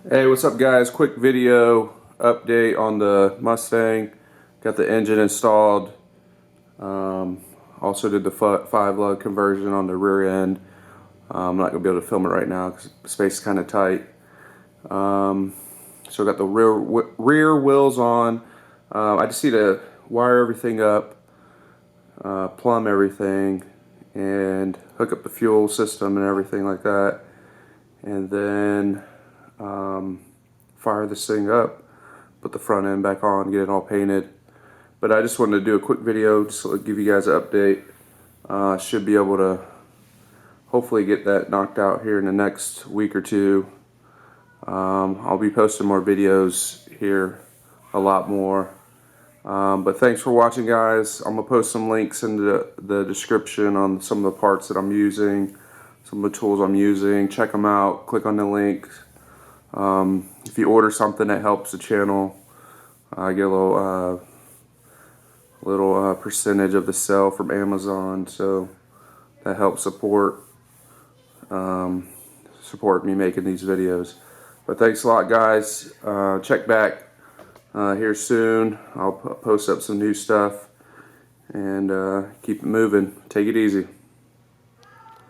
Hey, what's up guys? Quick video update on the Mustang. Got the engine installed. Also did the 5 lug conversion on the rear end. I'm not going to be able to film it right now because space is kind of tight. So got the rear wheels on. I just need to wire everything up, plumb everything, and hook up the fuel system and everything like that. And then fire this thing up, put the front end back on, get it all painted. But I just wanted to do a quick video just to give you guys an update. Should be able to hopefully get that knocked out here in the next week or two. I'll be posting more videos here, a lot more. But thanks for watching guys. I'm going to post some links in the description on some of the parts that I'm using, some of the tools I'm using. Check them out, click on the links. If you order something that helps the channel, I get a little percentage of the sale from Amazon, so that helps support me making these videos. But thanks a lot guys. Check back here soon. I'll post up some new stuff and keep it moving. Take it easy.